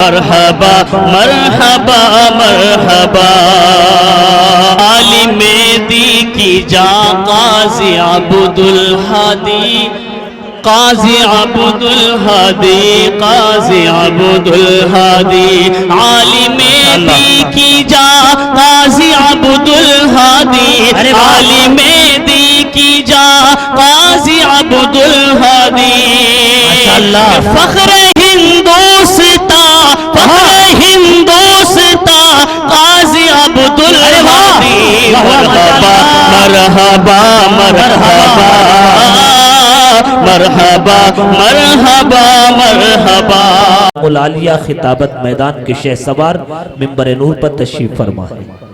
مرحبا مرحبا مرحبا عالم دی کی جا قاضی عبد الہادی قاضی عبد الہادی قاضی عبد الہادی عالم دی کی جا قاضی عبد الہادی عالم دی کی جا قاضی عبد الہادی فخر ہندوستان فخر ہندوستان قاضی عبد الہادی مرحبا مرحبا مرحبا مرحبا مرحبا مرحبا العالیہ خطابت میدان کے شہ سوار منبر نور پر تشریف فرما ہے۔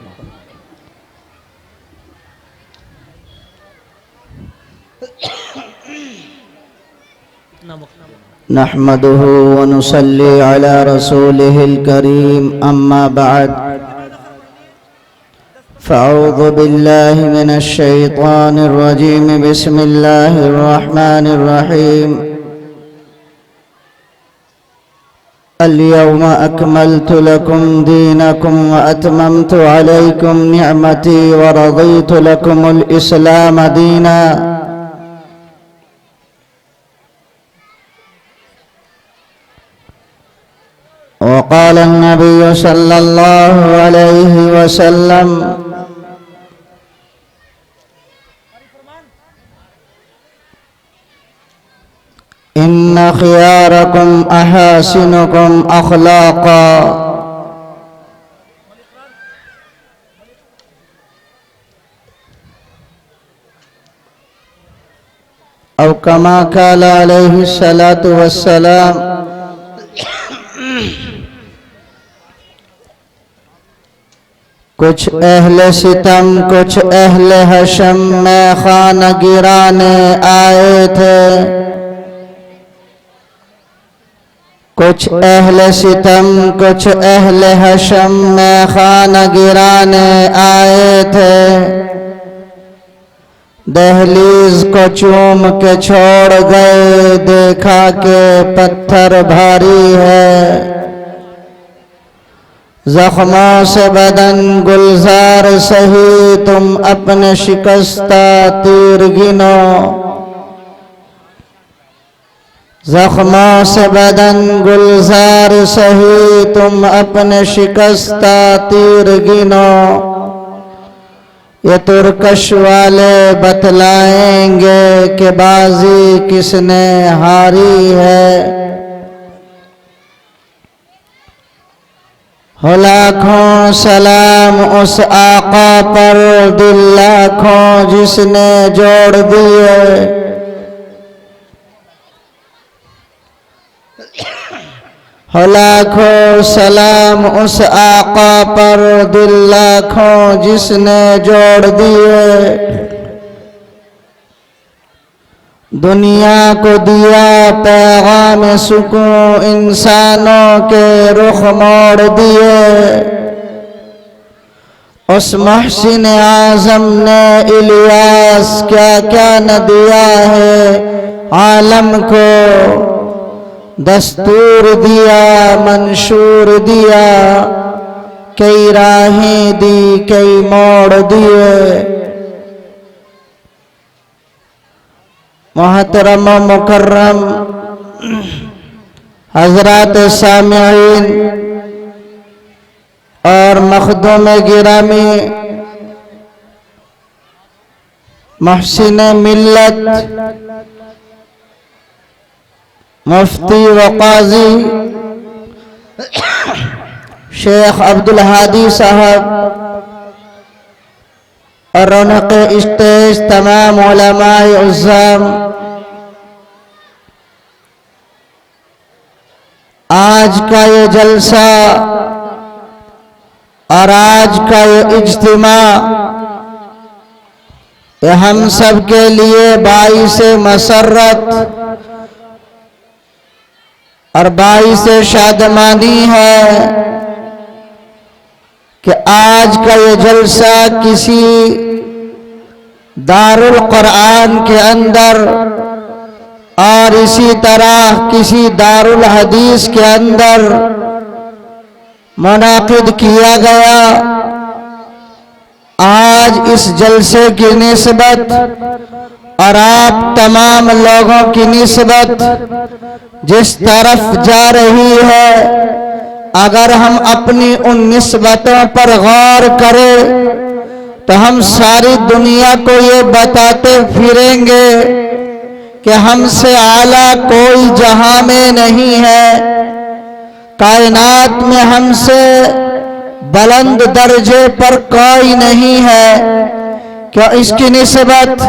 نحمده ونصلي على رسوله الكريم أما بعد فأعوذ بالله من الشيطان الرجيم بسم الله الرحمن الرحيم اليوم أكملت لكم دينكم وأتممت عليكم نعمتي ورضيت لكم الإسلام دينا وقال النبي صلى الله عليه وسلم إن خياركم أحاسنكم أخلاقا أو كما قال عليه الصلاة والسلام کچھ اہل ستم کچھ اہل حشم میں خانہ گرانے آئے تھے کچھ اہل ستم کچھ اہل حشم میں خانہ گرانے آئے تھے دہلیز کو چوم کے چھوڑ گئے دیکھا کہ پتھر بھاری ہے زخموں سے بدن گلزار سہی تم اپنے شکستہ تیر گنو زخموں سے بدن گلزار سہی تم اپنے شکستہ تیر گنو یہ ترکش والے بتلائیں گے کہ بازی کس نے ہاری ہے لاکھوں سلام اس آقا پر دل لاکھوں جس نے جوڑ دیے لاکھوں سلام اس آقا پر دل لاکھوں جس نے جوڑ دیے دنیا کو دیا پیغام سکون انسانوں کے رخ موڑ دیے اس محسن اعظم نے الیاس کیا کیا نہ دیا ہے عالم کو دستور دیا منشور دیا کئی راہیں دی کئی موڑ دیے محترم و مکرم حضرات سامعین اور مخدوم گرامی محسن ملت مفتی و قاضی شیخ عبد الہادی صاحب اور رونق اسٹیج تمام علماء عظام آج کا یہ جلسہ اور آج کا یہ اجتماع یہ ہم سب کے لیے باعث مسرت اور باعث شادمانی ہے کہ آج کا یہ جلسہ کسی دار القرآن کے اندر اور اسی طرح کسی دار الحدیث کے اندر منعقد کیا گیا، آج اس جلسے کی نسبت اور آپ تمام لوگوں کی نسبت جس طرف جا رہی ہے، اگر ہم اپنی ان نسبتوں پر غور کریں تو ہم ساری دنیا کو یہ بتاتے پھریں گے کہ ہم سے اعلیٰ کوئی جہاں میں نہیں ہے، کائنات میں ہم سے بلند درجے پر کوئی نہیں ہے۔ کیا اس کی نسبت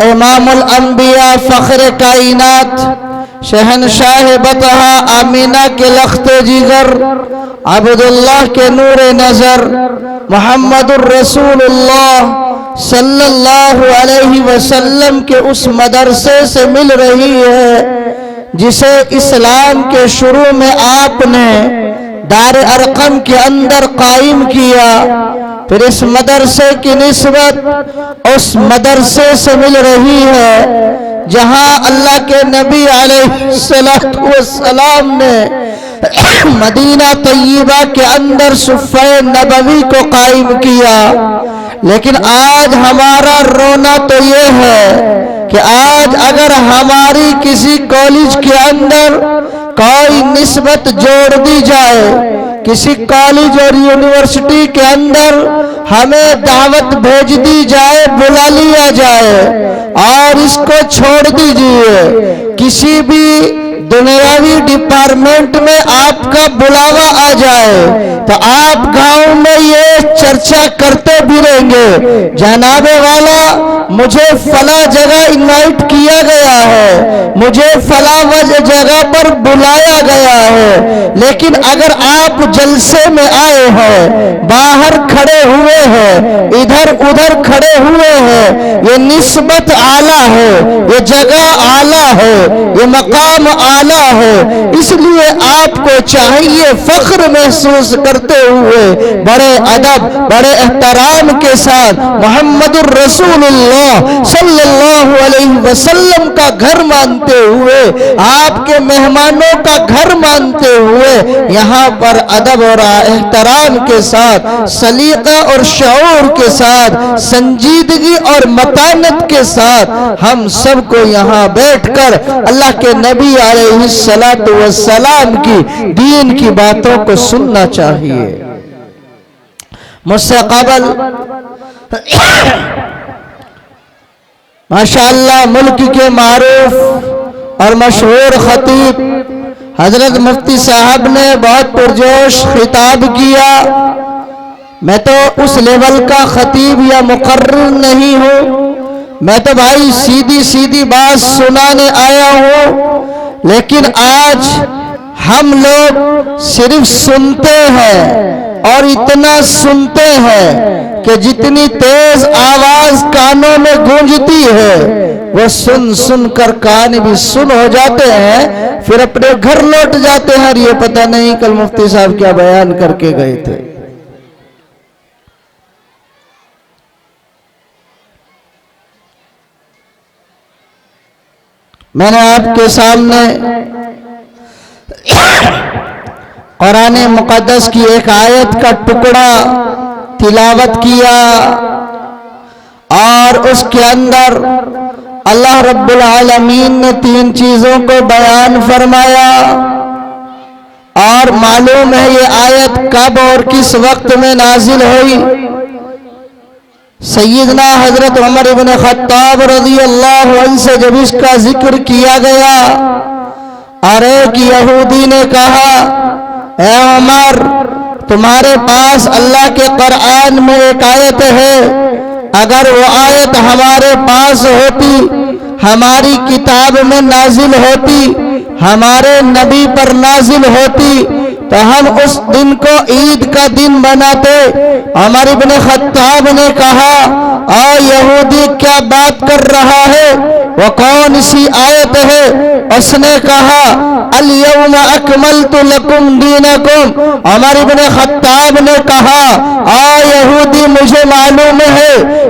امام الانبیاء فخر کائنات شہنشاہ بطحہ آمینہ کے لخت جگر عبداللہ کے نور نظر محمد الرسول اللہ صلی اللہ علیہ وسلم کے اس مدرسے سے مل رہی ہے جسے اسلام کے شروع میں آپ نے دار ارقم کے اندر قائم کیا، پھر اس مدرسے کی نسبت اس مدرسے سے مل رہی ہے جہاں اللہ کے نبی علیہ السلام نے مدینہ طیبہ کے اندر صفہ نبوی کو قائم کیا۔ لیکن آج ہمارا رونا تو یہ ہے کہ آج اگر ہماری کسی کالج کے اندر کوئی نسبت جوڑ دی جائے، کسی کالج اور یونیورسٹی کے اندر ہمیں دعوت بھیج دی جائے، بلا لیا جائے اور اس کو چھوڑ دیجئے، کسی بھی دنیاوی ڈپارٹمنٹ میں آپ کا بلاوا آ جائے تو آپ گاؤں میں یہ چرچا کرتے بھی رہیں گے، جناب والا مجھے فلاں جگہ انوائٹ کیا گیا ہے، مجھے فلاں جگہ پر بلایا گیا ہے۔ لیکن اگر آپ جلسے میں آئے ہیں، باہر کھڑے ہوئے ہیں، ادھر ادھر کھڑے ہوئے ہیں، یہ نسبت اعلیٰ ہے، یہ جگہ اعلیٰ ہے، یہ مقام اعلیٰ ہے، اس لیے آپ کو چاہیے فخر محسوس کرتے ہوئے بڑے ادب بڑے احترام کے ساتھ محمد الرسول اللہ صلی اللہ علیہ وسلم کا گھر مانتے ہوئے، آپ کے مہمانوں کا گھر مانتے ہوئے یہاں پر ادب اور احترام کے ساتھ، سلیقہ اور شعور کے ساتھ، سنجیدگی اور متانت کے ساتھ ہم سب کو یہاں بیٹھ کر اللہ کے نبی علیہ السلام کی دین کی باتوں کو سننا چاہیے۔ مجھ سے قبل ماشاءاللہ ملک کے معروف اور مشہور خطیب حضرت مفتی صاحب نے بہت پرجوش خطاب کیا۔ میں تو اس لیول کا خطیب یا مقرر نہیں ہوں، میں تو بھائی سیدھی سیدھی بات سنانے آیا ہوں، لیکن آج ہم لوگ صرف سنتے ہیں اور اتنا سنتے ہیں کہ جتنی تیز آواز کانوں میں گونجتی ہے وہ سن سن کر کان بھی سن ہو جاتے ہیں، پھر اپنے گھر لوٹ جاتے ہیں اور یہ پتہ نہیں کل مفتی صاحب کیا بیان کر کے گئے تھے۔ میں نے آپ کے سامنے قرآن مقدس کی ایک آیت کا ٹکڑا تلاوت کیا اور اس کے اندر اللہ رب العالمین نے 3 چیزوں کو بیان فرمایا، اور معلوم ہے یہ آیت کب اور کس وقت میں نازل ہوئی۔ سیدنا حضرت عمر ابن خطاب رضی اللہ عنہ سے جب اس کا ذکر کیا گیا اور ایک یہودی نے کہا، اے عمر تمہارے پاس اللہ کے قرآن میں ایک آیت ہے، اگر وہ آیت ہمارے پاس ہوتی، ہماری کتاب میں نازل ہوتی، ہمارے نبی پر نازل ہوتی تو ہم اس دن کو عید کا دن بناتے۔ عمر ابن خطاب نے کہا، یہودی کیا بات کر رہا ہے، وہ کون سی آیت ہے؟ اس نے کہا، الیوم اکملت لکم دینکم۔ عمر ابن خطاب نے کہا، یہودی مجھے معلوم ہے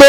2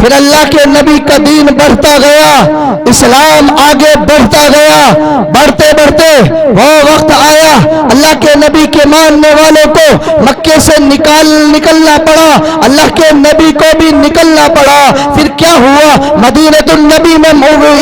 پھر اللہ کے نبی کا دین بڑھتا گیا، اسلام آگے بڑھتا گیا، بڑھتے بڑھتے وہ وقت آیا اللہ کے نبی کے ماننے والوں کو مکے سے نکلنا پڑا، اللہ کے نبی کو بھی نکلنا پڑا۔ پھر کیا ہوا؟ مدینہ النبی میں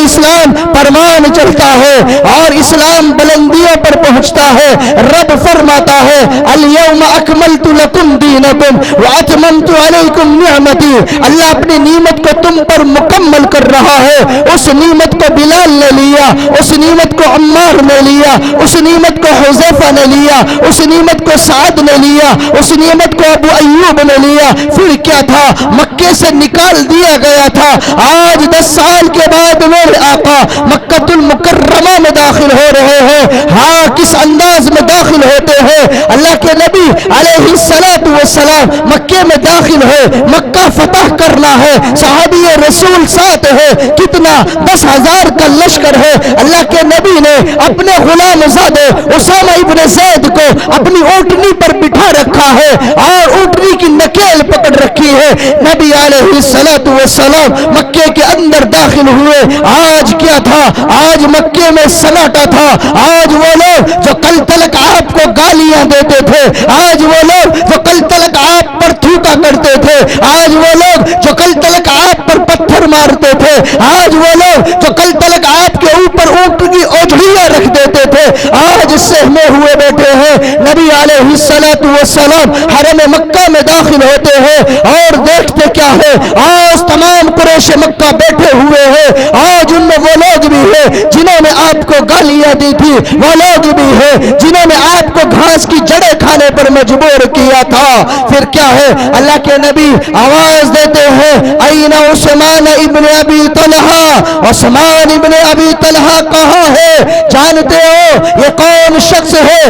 اسلام پرمان چلتا ہے اور اسلام بلندیوں پر پہنچتا ہے۔ رب فرماتا ہے الیوم اکملت لکم دینکم واتممت علیکم نعمتی، اللہ اپنی نعمت کو تم پر مکمل کر رہا ہے۔ اس نعمت کو بلال نے لیا، اس نعمت کو عمار نے لیا، اس نعمت کو حذیفہ نے لیا، اس نعمت کو سعد نے لیا، اس نعمت کو ابو ایوب نے لیا۔ پھر کیا تھا؟ مکے سے نکال دیا گیا تھا، آج 10 سال کے بعد میرے آقا مکہ المکرمہ میں داخل ہو رہے ہیں۔ ہاں، کس انداز میں داخل ہوتے ہیں؟ اللہ کے نبی علیہ السلام مکے میں داخل ہے، مکہ فتح کرنا ہے، صحابی رسول ساتھ ہے، کتنا 10,000 کا لشکر ہے۔ اللہ کے نبی نے اپنے غلام زادے اسامہ ابن زید کو اپنی اونٹنی پر بٹھا رکھا ہے اور اونٹنی کی نکیل پکڑ رکھی ہے۔ نبی علیہ السلام مکے کے اندر داخل ہوئے۔ آج کیا تھا؟ آج مکے میں سناٹا تھا۔ آج وہ لوگ جو کل تلک آپ کو گالیاں دیتے تھے، آج وہ لوگ جو کل تلک آپ پر تھوکا کرتے تھے، آج وہ لوگ جو کل تلک آپ پر پتھر مارتے تھے، آج وہ لوگ جو کل تلک آپ کے اوپر اونٹ کی اوجھڑیاں رکھ دیتے تھے، آج سہمے ہوئے بیٹھے ہیں۔ نبی علیہ السلام حرم مکہ میں داخل ہوتے ہیں اور دیکھتے کیا ہے؟ آج تمام قریش مکہ بیٹھے ہوئے ہیں۔ آج ان میں وہ لوگ بھی ہیں جنہوں نے آپ کو گالیاں دی تھی، وہ لوگ بھی ہیں جنہوں نے آپ کو گھاس کی جڑیں کھانے پر مجبور کیا تھا۔ پھر کیا ہے؟ اللہ کے نبی آواز دیتے ہیں این عثمان ابن ابی طلحہ، عثمان ابن ابی طلحہ کہاں ہے؟ جانتے ہو یہ کون شخص ہے؟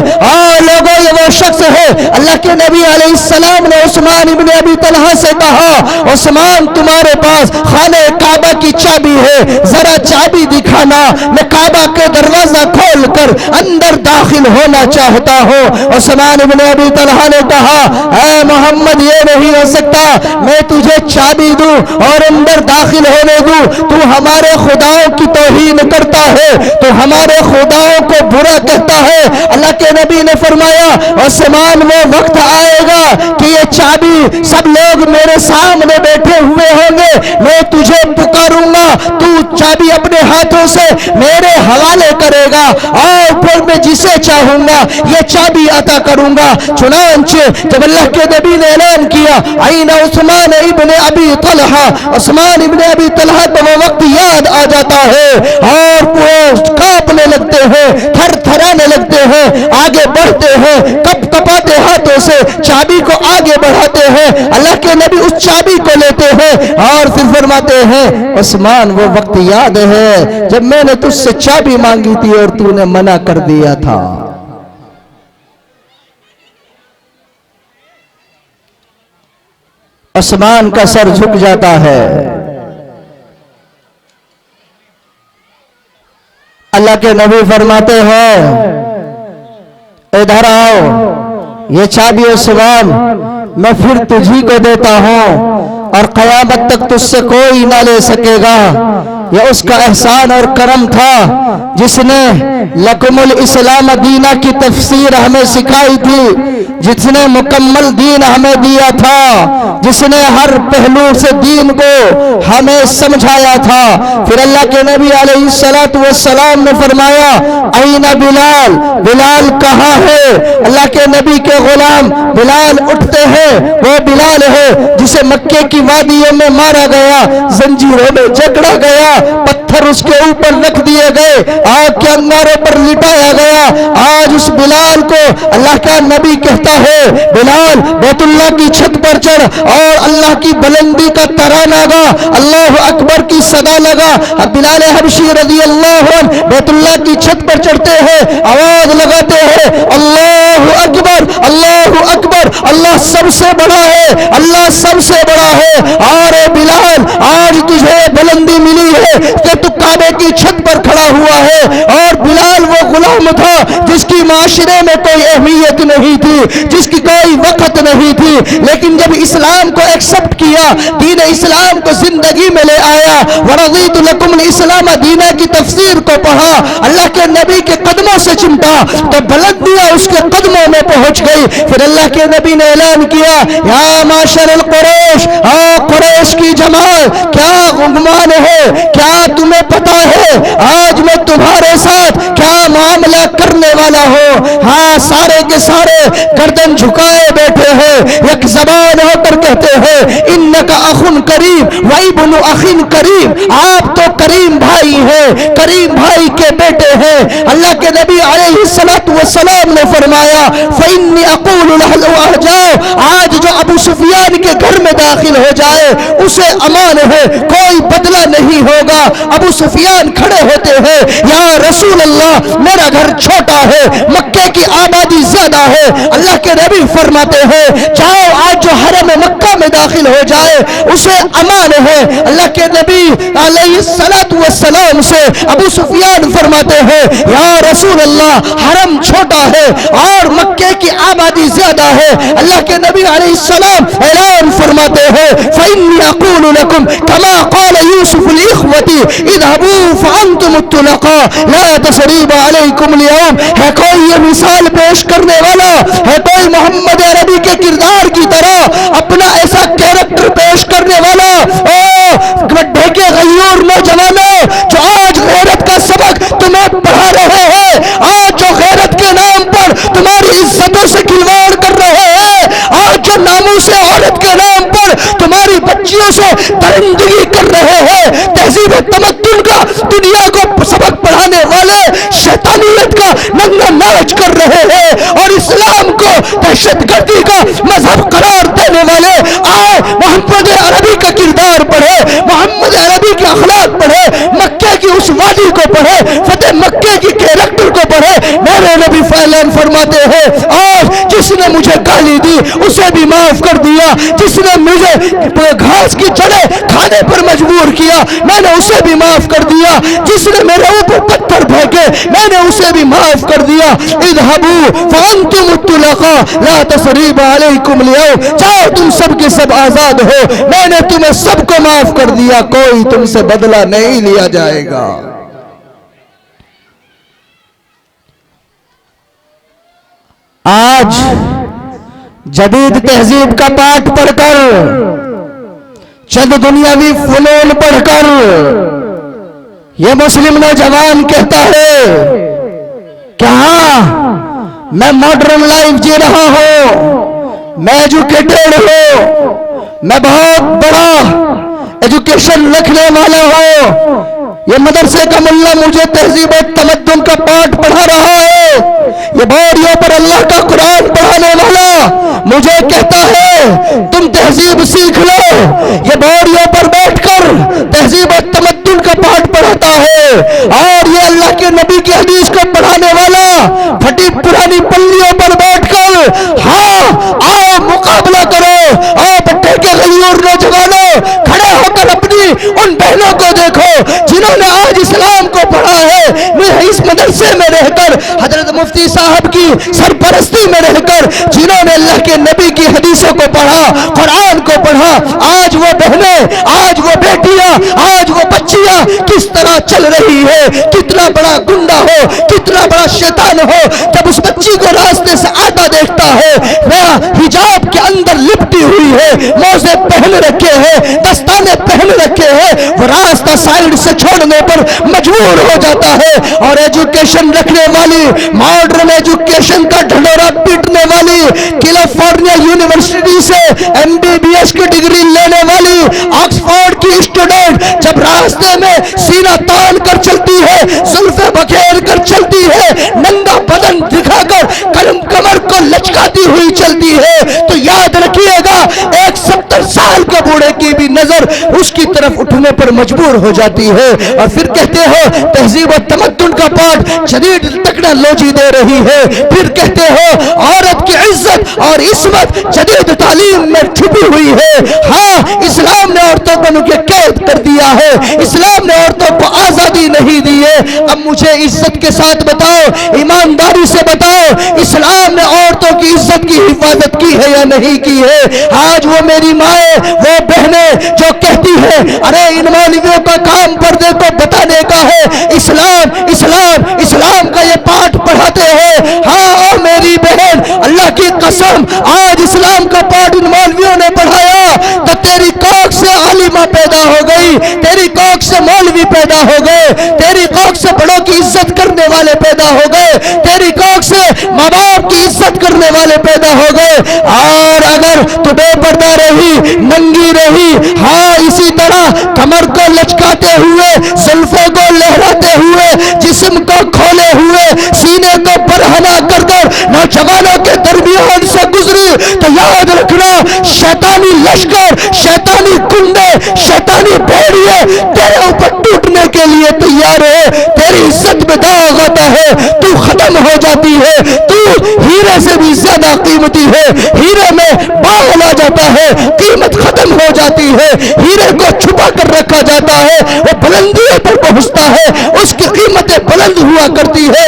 لوگوں یہ وہ شخص ہے۔ اللہ کے نبی علیہ السلام نے عثمان ابن ابی طلحہ سے کہا عثمان تمہارے پاس خانہ کعبہ کی چابی ہے، ذرا چابی دکھانا، میں کعبہ کے دروازہ کھول کر اندر داخل ہونا چاہتا ہوں۔ عثمان ابن ابی طلحہ نے کہا اے محمد یہ نہیں ہو سکتا، میں تجھے چابی دوں اور اندر داخل ہونے دوں، تو ہمارے خداؤں کی توہین کرتا ہے، تو ہمارے خداؤں کو برا کہتا ہے۔ اللہ کے نبی نے فرمایا عثمان وہ وقت آئے گا کہ یہ چابی سب لوگ میرے سامنے بیٹھے ہوئے ہوں گے، میں تجھے پکاروں گا، تو چابی اپنے ہاتھوں سے میرے حوالے کرے گا اور پھر میں جسے چاہوں گا یہ چابی عطا کروں گا۔ چنانچہ جب اللہ کے نبی نے اعلان کیا این عثمان ابن ابی طلحہ، عثمان ابن ابی طلحہ تو وہ وقت یاد آ جاتا ہے اور وہ کانپنے لگتے ہیں، تھر تھرانے لگتے ہیں، آگے بڑھتے ہیں، کپ کپاتے ہاتھوں سے چابی کو آگے بڑھاتے ہیں۔ اللہ کے نبی اس چابی کو لیتے ہیں اور پھر فرماتے ہیں عثمان وہ وقت یاد ہے جب میں نے تجھ سے چابی مانگی تھی اور تو نے منع کر دیا تھا۔ عثمان کا سر جھک جاتا ہے۔ اللہ کے نبی فرماتے ہیں ادھر آؤ، یہ چابی عثمان میں پھر تجھی کو دیتا ہوں اور قیامت تک تجھ سے کوئی نہ لے سکے گا۔ یہ اس کا احسان اور کرم تھا جس نے لکم الاسلام دینہ کی تفسیر ہمیں سکھائی تھی، جس نے مکمل دین ہمیں دیا تھا، جس نے ہر پہلو سے دین کو ہمیں سمجھایا تھا۔ پھر اللہ کے نبی علیہ السلام نے فرمایا این بلال، بلال کہاں ہے؟ اللہ کے نبی کے غلام بلال اٹھتے ہیں، وہ بلال ہے جسے مکے کی وادیوں میں مارا گیا، زنجیروں میں جکڑا گیا، پتھر اس کے اوپر رکھ دیے گئے، آگ کے انگاروں پر لٹایا گیا۔ آج اس بلال کو اللہ کا نبی کہتا ہے بلال بیت اللہ کی چھت پر چڑھ اور اللہ کی بلندی کا ترانہ گا، اللہ اکبر کی صدا لگا۔ اب بلال حبشی رضی اللہ عنہ بیت اللہ کی چھت پر چڑھتے ہیں، آواز لگاتے ہیں اللہ اکبر اللہ اکبر اللہ سب سے بڑا ہے، اللہ سب سے بڑا ہے۔ اور اے بلال، آج تجھے بلندی ملی ہے کہ تو کعبے کی چھت پر کھڑا ہوا ہے، اور بلال وہ غلام تھا جس کی معاشرے میں کوئی اہمیت نہیں تھی، جس کی کوئی وقت نہیں تھی، لیکن جب اسلام کو ایکسپٹ کیا، دین اسلام کو زندگی میں لے آیا، وَرَضِيتُ لَكُمُ الْإِسْلَامَ دینہ کی تفسیر کو پڑھا، اللہ کے نبی کے قدموں سے چمٹا تو بلندیاں اس کے قدموں میں پہنچ گئی۔ پھر اللہ کے نبی نے اعلان کیا، یا معاشر القریش، قریش کی جماعت، کیا گمان ہے، کیا تمہیں پتا ہے آج میں تمہارے ساتھ کیا معاملہ کرنے والا ہوں؟ ہاں، سارے کے سارے گردن جھکائے بیٹھے ہیں، ایک زبان ہو کر کہتے ہیں انک اخ کریم وابن اخ کریم، آپ تو کریم بھائی ہیں، کریم بھائی کے بیٹے ہیں۔ اللہ کے نبی علیہ السلام نے فرمایا فإنی اقول له جاؤ، آج جو ابو سفیان کے گھر میں داخل ہو جائے اسے امان ہے، کوئی بدلہ نہیں ہوگا۔ ابو سفیان کھڑے ہوتے ہیں، یا رسول اللہ میرا گھر چھوٹا ہے، مکے کی آبادی زیادہ ہے۔ اللہ کے نبی فرماتے ہیں جاؤ، آج جو حرم مکہ میں داخل ہو جائے اسے امان ہے۔ اللہ کے نبی علیہ السلام سے ابو سفیان فرماتے ہیں یا رسول اللہ حرم چھوٹا ہے اور مکے کی آبادی زیادہ ہے۔ اللہ کے نبی علیہ السلام اعلان فرماتے ہیں فإنی اقول لکم کما قال یوسف لإخوتی اذهبوا فأنتم الطلقاء لا تثریب علیکم اليوم۔ ہے کوئی یہ مثال پیش کرنے والا، ہے کوئی محمد عربی کے کردار کی طرح اپنا ایسا کیریکٹر پیش کرنے والا؟ گڈھے کے غیور نوجوانوں جو آج غیرت کا سبق تمہیں پڑھا رہے ہیں، آج جو غیرت کے نام پر تمہاری عزتوں سے کھلواڑ کر رہے ہیں، آج جو ناموس عورت کے نام پر تمہاری بچیوں سے درندگی کر رہے ہیں، تہذیب تمدن کا دنیا کو سبق پڑھانے والے شیطانیت کا ننگا ناچ کر رہے ہیں اور اسلام کو دہشت گردی کا مذہب قرار دینے والے، آئے محمد عربی کا کردار پڑھے، محمد عربی کے اخلاق پڑھے، مکہ کی اس وادی کو پڑھے، فتح مکہ کی کیریکٹر کو پڑھے۔ میرے نبی فعلان فرماتے ہیں اور جس نے مجھے گالی دی اسے بھی معاف کر دیا، جس نے مجھے گھاس کی جڑیں کھانے پر مجبور کیا میں نے اسے بھی معاف کر دیا، جس نے میرے اوپر پتھر پھینکے میں نے اسے بھی معاف کر دیا۔ اذهبوا فانتم الطلقاء لا تثریب علیکم اليوم، جاؤ تم سب کے سب آزاد ہو، میں نے تمہیں سب کو معاف کر دیا، کوئی تم سے بدلہ نہیں لیا جائے گا۔ آج جدید تہذیب کا پاٹ پڑھ کر، چند دنیاوی فنون پڑھ کر یہ مسلم نوجوان کہتا ہے کہ ہاں میں ماڈرن لائف جی رہا ہوں، میں ایجوکیٹڈ ہوں، میں بہت بڑا ایجوکیشن رکھنے والا ہوں، یہ مدرسے کا ملا مجھے تہذیب و تمدن کا پاٹ پڑھا رہا ہے، یہ بوڑھیوں پر اللہ کا قرآن پڑھانے والا مجھے کہتا ہے تم تہذیب سیکھ لو، یہ بوڑھیوں پر بیٹھ کر تہذیب و تمدن کا پاٹ پڑھاتا ہے، اور یہ اللہ کے نبی کی حدیث کو پڑھانے والا پھٹی پرانی پلیوں پر بیٹھ کر ہاں آؤ مقابلہ کرو، آؤ بٹے کے غیور نوجوانوں کھڑے ہو کر اپنی ان بہنوں کو دیکھو جنہوں نے آج اسلام کو پڑھا ہے، اس مدرسے میں رہ کر حضرت مفتی صاحب کی سرپرستی میں رہ کر جنہوں نے اللہ کے نبی کی حدیثوں کو پڑھا، قرآن کو پڑھا، آج وہ بہنیں، آج وہ بیٹیاں، آج وہ بچیاں کس طرح چل رہی ہے، کتنا بڑا گنڈا ہو، کتنا بڑا شیطان ہو، جب اس بچی کو راستے سے آتا دیکھتا ہے وہ حجاب کے اندر لپٹی ہوئی ہے، موزے پہن رکھے ہیں، دستانے پہن رکھے ہیں، وہ راستہ سائیڈ سے چھوڑنے پر مجبور ہو جاتا ہے، اور ایجوکیشن رکھنے والی، ماڈرن ایجوکیشن کا ڈھنڈورا پیٹنے والی، کیلیفورنیا یونیورسٹی سے MBBS کی ڈگری لینے والی آکسفورڈ کی اسٹوڈنٹ جب راستے میں سینہ تان کر چلتی ہے، زلفیں بکھیر کر چلتی ہے، ننگا بدن دکھا کر کمر کو لچکاتی ہوئی چلتی ہے، تو یاد رکھیے گا ایک 70 سال کے بوڑھے کی بھی نظر اس کی طرف اٹھنے پر مجبور ہو جاتی ہے. اور پھر کہتے ہو تہذیب و تمدن کا پاٹ جدید ٹیکنالوجی دے رہی ہے. پھر کہتے ہو عورت کی عزت اور عصمت جدید تعلیم میں چھپی ہوئی ہے. ہاں اسلام نے عورتوں کو ان کے قید کر دیا ہے, اسلام نے عورتوں کو آزادی نہیں دی ہے. اب مجھے عزت کے ساتھ بتاؤ, ایمانداری سے بتاؤ, اسلام نے عورتوں کی عزت کی حفاظت کی ہے یا نہیں کی ہے؟ آج وہ میری مائیں, وہ بہنیں جو کہتی ہیں ارے ان مولویوں کا کام پردے کو بتانے کا ہے, اسلام اسلام اسلام کا یہ پاٹ پڑھاتے ہیں. ہاں میری بہن, اللہ کی قسم آج اسلام کا پاٹ ان مولویوں نے پڑھایا تو تیری کوکھ سے عالمہ پیدا ہو گئی, تیری کوکھ سے مولوی پیدا ہو گئے, تیری کوکھ سے بڑوں کی عزت کرنے والے پیدا ہو گئے, تیری کوکھ سے ماں باپ کی عزت کرنے والے پیدا ہو گئے. اور اگر تو بے پردہ رہی, ننگی رہی, ہاں اسی طرح کمر کو لچکاتے ہوئے, زلفوں کو لہراتے ہوئے, جسم کو کھولے ہوئے, سینے کو برہنہ کر کر نوجوانوں کے درمیان سے گزری تو یاد رکھنا شیطانی لشکر, شیطانی گنڈے, شیطانی بھیڑیے تیرے اوپر ٹوٹنے کے لیے تیار ہے. تیری عزت میں داغ آتا ہے, تو ختم ہو جاتی ہے, تو ہیرے سے بھی زیادہ قیمتی ہے, ہیرے میں بال آ جاتا ہے, قیمت ختم ہو جاتی ہے, ہیرے کو چھپا کر رکھا جاتا ہے, وہ بلندیوں پر پہنچتا ہے, اس کی قیمتیں بلند ہوا کرتی ہے.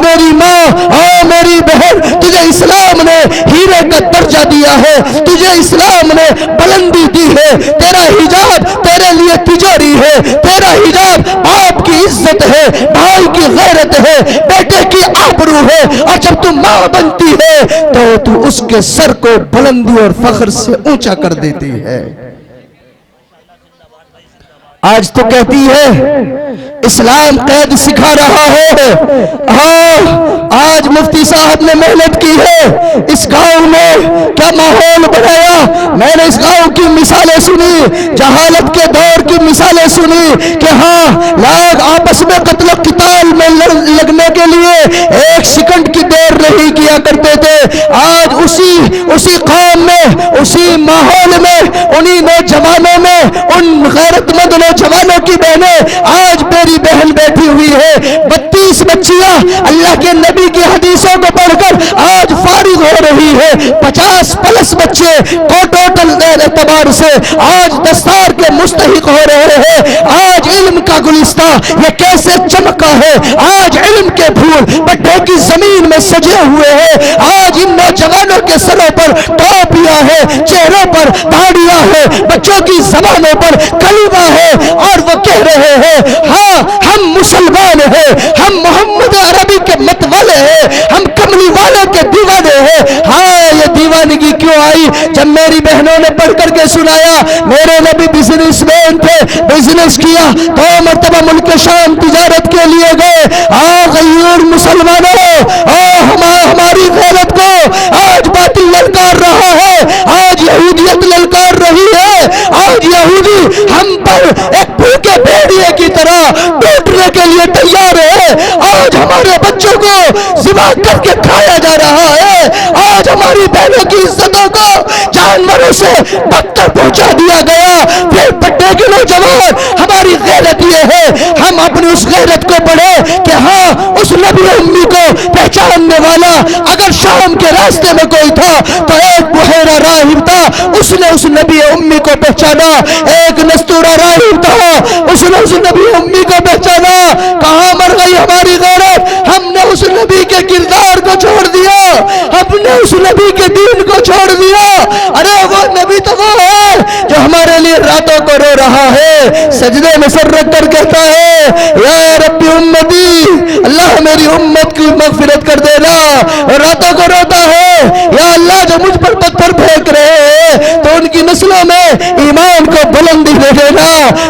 میری ماں, میری بہن, تجھے اسلام نے ہیرے کا درجہ دیا ہے, تجھے اسلام نے بلندی دی ہے. تیرا حجاب تیرے لیے تجاری ہے, تیرا حجاب باپ کی عزت ہے, بھائی کی غیرت ہے, بیٹے کی آبرو ہے. اور جب تم ماں بنتی ہے تو اس کے سر کو بلندی اور فخر سے اونچا کر دیتی ہے. آج تو کہتی ہے اسلام قید سکھا رہا ہے. آج مفتی صاحب نے محنت کی ہے, اس گاؤں میں کیا ماحول بنایا. میں نے اس گاؤں کی مثالیں سنی, جہالت کے دور کی مثالیں سنی کہ ہاں لوگ آپس میں قتل و قتال میں لگنے کے لیے ایک سیکنڈ کی دیر نہیں کیا کرتے تھے. آج اسی قوم میں, اسی ماحول میں, انہی نوجوانوں میں, ان غیرت مند نوجوانوں کی بہنیں آج میری بہن بیٹھی ہوئی ہے. 32 بچیاں اللہ کے نبی کی حدیثوں کو پڑھ کر آج فارغ ہو رہی ہے. 50+ بچے ٹوٹل اعتبار سے آج دستار کے مستحق ہو رہے ہیں. آج علم کا گلستہ یہ کیسے چمکا ہے, آج علم کے پھول بڈھے کی زمین میں سجے ہوئے ہیں. آج ان نوجوانوں کے سروں پر ٹوپیاں ہے, چہروں پر داڑیاں ہے, بچوں کی زبانوں پر کلمہ ہے, اور وہ کہہ رہے ہیں ہاں ہم مسلمان ہیں, ہم محمد عربی کے مت والے ہیں, ہم کملی والے کے دیوانے ہیں. ہاں یہ دیوانگی کیوں آئی؟ جب میری بہنوں نے پڑھ کر کے سنایا میرے نبی بزنس مین تھے, بزنس کیا, 2 مرتبہ ملک شام تجارت کے لیے گئے. غیور مسلمانوں, ہماری غیرت کو آج باطل للکار رہا ہے, آج یہودیت للکار رہی ہے. آج یہودی ہم پر ایک بھوکے بھیڑیے کی طرح ٹوٹنے کے لیے تیار ہے. آج ہمارے بچوں کو ذبح کر کے کھایا جا رہا ہے. آج ہماری بہنوں کی عزتوں کو جانوروں سے بدتر پہنچا دیا گیا. پھر بڑے کے نوجوان, ہماری غیرت یہ ہے ہم اپنی اس غیرت کو پڑھے کہ ہاں اس نبی امی کو پہچاننے والا اگر شام کے راستے میں کوئی تھا تو ایک بحیرہ راہب تھا, اس نے اس نبی امی کو پہچانا. ایک نستورہ راہب تھا, اس نے اس نبی امی کو پہچانا. کہاں مر گئی ہماری غیرت؟ ہم نے اس نبی کے کردار کو چھوڑ دیا, ہم نے اس نبی کے دین کو چھوڑ دیا. ارے وہ نبی تو وہ ہے جو ہمارے لیے راتوں کو رو رہا ہے, سجدے میں سر رکھ کر کہتا ہے یا رب امتی, اللہ میری امت کی مغفرت کر دینا. راتوں کو روتا ہے یا اللہ جو مجھ پر پتھر پھینک رہے ہیں تو ان کی نسلوں میں ایمان کو بلندی دے دینا.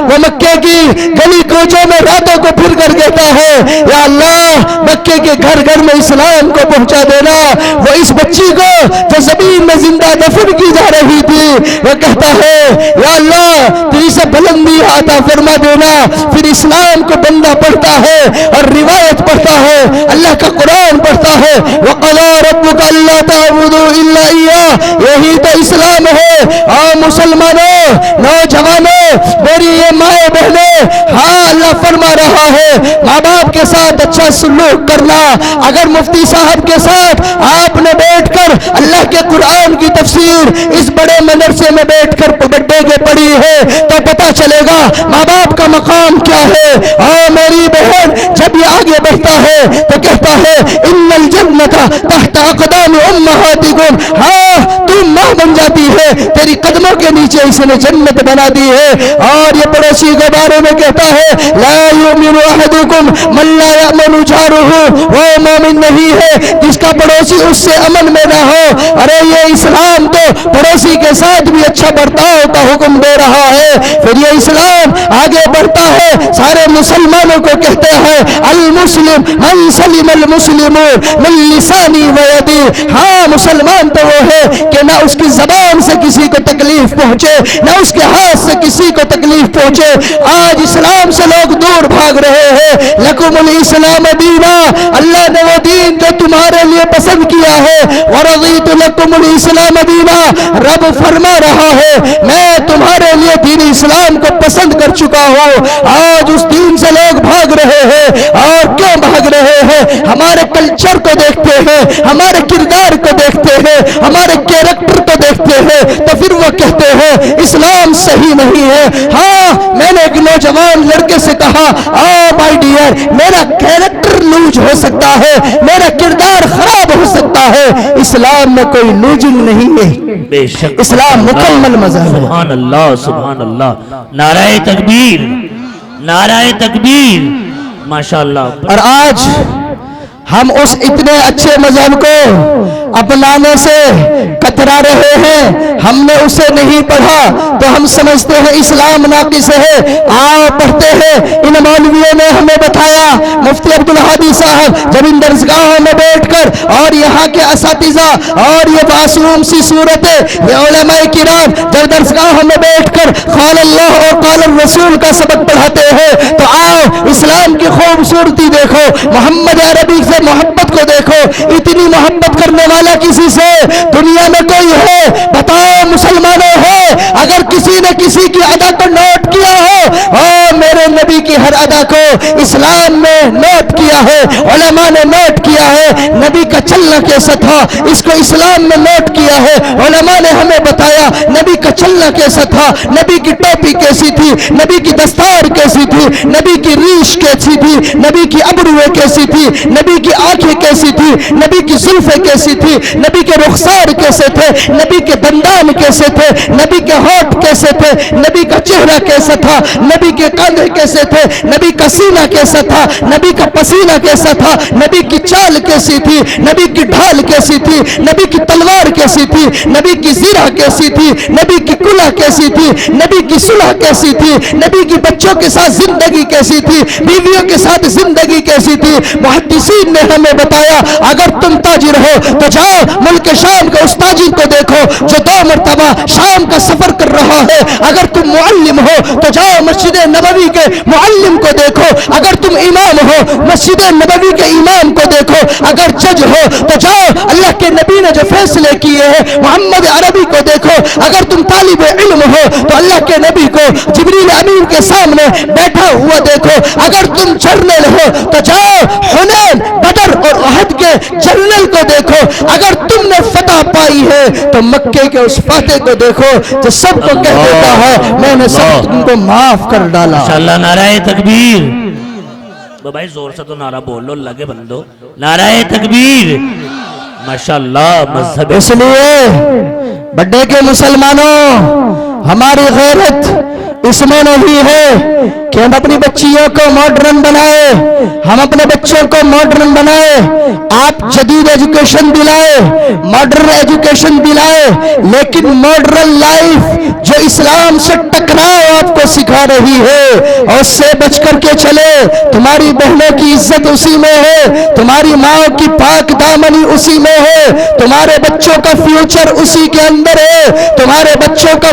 وہ مکے کی گلی کوچوں میں راتوں کو پھر کر کہتا ہے یا اللہ مکے کے گھر گھر میں اسلام کو پہنچا دینا. وہ اس بچی کو جو زمین میں زندہ دفن کی جا رہی تھی وہ کہتا ہے یا اللہ تیری سے بلندی عطا فرما دینا. پھر اسلام کو بندہ پڑھتا ہے اور روایت پڑھتا ہے, اللہ کا قرآن پڑھتا ہے. وَقَضَىٰ رَبُّكَ أَلَّا تَعْبُدُوا إِلَّا إِيَّاهُ یہی تو اسلام ہے۔ اور مسلمانوں، نوجوانوں، میری یہ مائیں بہنیں، ہاں اللہ فرما رہا ہے ماں باپ کے ساتھ اچھا سلوک کرنا۔ اگر مفتی صاحب کے ساتھ آپ نے بیٹھ کر اللہ کے قرآن کی تفسیر اس بڑے مدرسے میں بیٹھ کر بڈے کے پڑھی ہے تو پتہ چلے گا ماں باپ کا مقام کیا ہے۔ اور میری بہن جب یہ آگے بڑھتا ہے تو کہتا ہے ان الجنت تحت اقدام امہاتکم، ہاں تم ماں بن جاتی ہے، تیری قدموں کے نیچے اس نے جنت بنا دی ہے۔ اور یہ پڑوسی کے بارے میں کہتا ہے لا یؤمن احدکم من لا یأمن جارہ، وہ مومن نہیں ہے جس کا پڑوسی اس سے امن میں نہ ہو۔ ارے یہ اسلام تو پڑوسی کے ساتھ بھی اچھا برتاؤ کا حکم دے رہا ہے۔ پھر یہ اسلام آگے بڑھتا ہے، سارے مسلمانوں کو کہتے ہیں المسلم من سلم المسلمون من لسانی و یدی، ہاں مسلمان تو وہ ہے کہ نہ اس کی زبان سے کسی کو تکلیف پہنچے، نہ اس کے ہاتھ سے کسی کو تکلیف پہنچے۔ آج اسلام سے لوگ دور بھاگ رہے ہیں۔ لکم الاسلام دینا، اللہ نے وہ دین جو تمہارے لیے پسند کیا ہے، ورضیت لکم الاسلام دینا، رب فرما رہا ہے میں تمہارے لیے دین اسلام کو پسند کر چکا ہوں۔ آج اس دین سے لوگ بھاگ رہے ہیں، اور کیوں بھاگ رہے ہیں؟ ہمارے کلچر کو دیکھتے ہیں، ہمارے کردار کو دیکھتے ہیں، ہمارے کیریکٹر کو دیکھتے ہیں، تو پھر وہ کہتے ہیں اسلام صحیح نہیں ہے۔ ہاں میں نے ایک نوجوان لڑکے سے کہا مائی ڈیئر، میرا کیریکٹر لوج ہو سکتا ہے، میرا کردار خراب ہو سکتا ہے، اسلام میں کوئی لوجنگ نہیں ہے، بے شک اسلام مکمل مذہب ہے۔ سبحان اللہ سبحان اللہ، نعرہ تکبیر نعرہ تکبیر، ماشاءاللہ۔ اور آج ہم اس اتنے اچھے مذہب کو اپنانے سے کترا رہے ہیں۔ ہم نے اسے نہیں پڑھا تو ہم سمجھتے ہیں اسلام ناقص ہے۔ آؤ پڑھتے ہیں۔ ان مولویوں نے ہمیں بتایا، مفتی عبدالہادی صاحب جب ان درسگاہوں میں بیٹھ کر اور یہاں کے اساتذہ اور یہ معصوم سی صورتیں، یہ علماء کرام جب درسگاہوں میں بیٹھ کر قال اللہ اور قال الرسول کا سبق پڑھاتے ہیں تو آؤ اسلام کی خوبصورتی دیکھو، محمد عربی سے محبت کو دیکھو۔ اتنی محبت کرنے والا کسی سے دنیا میں کوئی ہے؟ بتاؤ مسلمانوں ہو، اگر کسی نے کسی کی ادا کو نوٹ کیا ہو، اور میرے نبی کی ہر ادا کو اسلام میں نوٹ کیا ہے، علماء نے نوٹ کیا ہے۔ نبی کا چلنا کیسا تھا اس کو اسلام میں نوٹ کیا ہے، علماء نے ہمیں بتایا نبی کا چلنا کیسا تھا، نبی کی ٹوپی کیسی تھی، نبی کی دستار کیسی تھی، نبی کی ریش کیسی تھی، نبی کی ابرویں کیسی تھی، نبی کی آنکھیں کیسی تھی، نبی کی زلفیں کیسی تھی، نبی کے رخسار کیسے تھے، نبی کے دندان کیسے تھے، نبی کے ہونٹ کیسے تھے، نبی کا چہرہ کیسا تھا، نبی کے کاندھے کیسے تھے، نبی کا سینہ کیسا تھا، نبی کا پسینہ کیسا تھا، نبی کی چال کیسی تھی، نبی کی ڈھال کیسی تھی، نبی کی تلوار کیسی تھی، نبی کی زرہ کیسی تھی، نبی کی کلہ کیسی تھی، نبی کی صلح کیسی تھی، نبی کی بچوں کے ساتھ زندگی کیسی تھی، بیویوں کے ساتھ زندگی کیسی تھی۔ محدثین نے ہمیں بتایا اگر تم تاجر ہو تو جاؤ ملک شام کے اس تاجر کو دیکھو جو 2 مرتبہ شام کا سفر کر رہا ہے۔ اگر تم معلم ہو تو جاؤ مسجد نبوی کے معلم کو دیکھو، اگر تم امام ہو مسجد نبوی کے امام کو دیکھو، اگر جج ہو تو جاؤ اللہ کے نبی نے جو فیصلے کیے ہیں محمد عربی کو دیکھو، اگر تم طالب علم ہو تو اللہ کے نبی کو جبریل امین کے سامنے بیٹھا ہوا دیکھو، اگر تم جرنل ہو تو جاؤ حنین بدر اور احد کے جنرل کو دیکھو، اگر تم نے فتح پائی ہے تو مکے کے اس فاتح کو دیکھو جو سب کو کہہ دیتا ہے میں نے سب تم کو معاف کر ڈالا۔ ماشاءاللہ، نعرہ تکبیر۔ بھائی زور سے تو نعرہ بول لو لگے بندو، نعرہ تکبیر۔ ماشاءاللہ مذہب اس لیے بڑے کے مسلمانوں ہماری غیرت اس میں نہیں ہے کہ ہم اپنی بچیوں کو ماڈرن بنائے، ہم اپنے بچوں کو ماڈرن بنائے، آپ جدید ایجوکیشن دلائے، ماڈرن ایجوکیشن دلائے، لیکن ماڈرن لائف جو اسلام سے ٹکراؤ آپ کو سکھا رہی ہے اور اس سے بچ کر کے چلے۔ تمہاری بہنوں کی عزت اسی میں ہے، تمہاری ماں کی پاک دامنی اسی میں ہے، تمہارے بچوں کا فیوچر اسی کے اندر ہے، تمہارے بچوں کا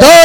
2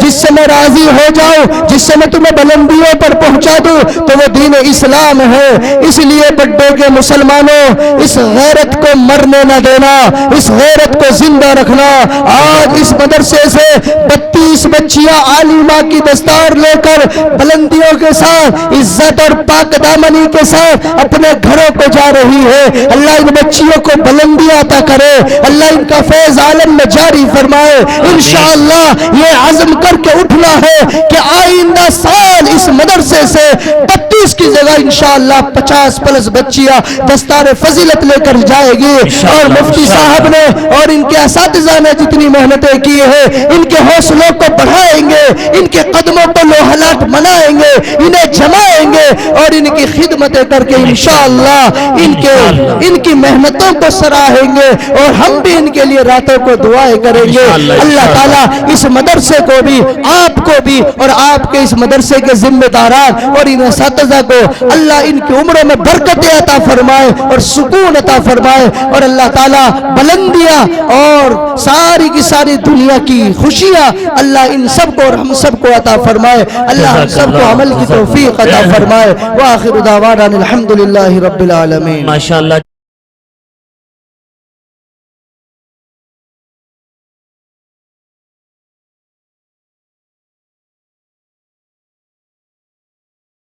جس سے میں راضی ہو جاؤں، جس سے میں تمہیں بلندیوں پر پہنچا دوں، تو وہ دین اسلام ہے۔ اس لیے بڑے کے مسلمانوں، اس غیرت کو مرنے نہ دینا، اس غیرت کو زندہ رکھنا۔ آج اس مدرسے سے 32 بچیاں عالمہ کی دستار لے کر بلندیوں کے ساتھ، عزت اور پاک دامنی کے ساتھ اپنے گھروں کو جا رہی ہے۔ اللہ ان بچیوں کو بلندی عطا کرے، اللہ ان کا فیض عالم میں جاری فرمائے۔ انشاءاللہ یہ عزم کر کے اٹھنا ہے کہ آئندہ سال اس مدرسے سے 32 کی جگہ انشاءاللہ 50+ بچیاں دستار فضیلت لے کر جائے گی۔ اور مفتی صاحب نے اور ان کے اساتذہ نے جتنی محنتیں کی ہیں، ان کے حوصلوں کو بڑھائیں گے، ان کے قدموں کو لوہلات منائیں گے، انہیں جمائیں گے اور ان کی خدمتیں کر کے انشاءاللہ ان کی محنتوں کو سراہیں گے، اور ہم بھی ان کے لیے راتوں کو دعائیں کریں گے۔ اللہ تعالیٰ اس مدرسے کو بھی، آپ کو بھی، اور آپ کے اس مدرسے کے ذمہ داران اور ان اساتذہ کو اللہ ان کی عمروں میں برکت عطا فرمائے اور سکون عطا فرمائے، اور اللہ تعالیٰ بلندیاں اور ساری کی ساری دنیا کی خوشیاں اللہ ان سب کو اور ہم سب کو عطا فرمائے۔ اللہ ہم سب کو عمل کی توفیق عطا فرمائے۔ وآخر دعوانا الحمدللہ رب العالمین۔ ماشاءاللہ۔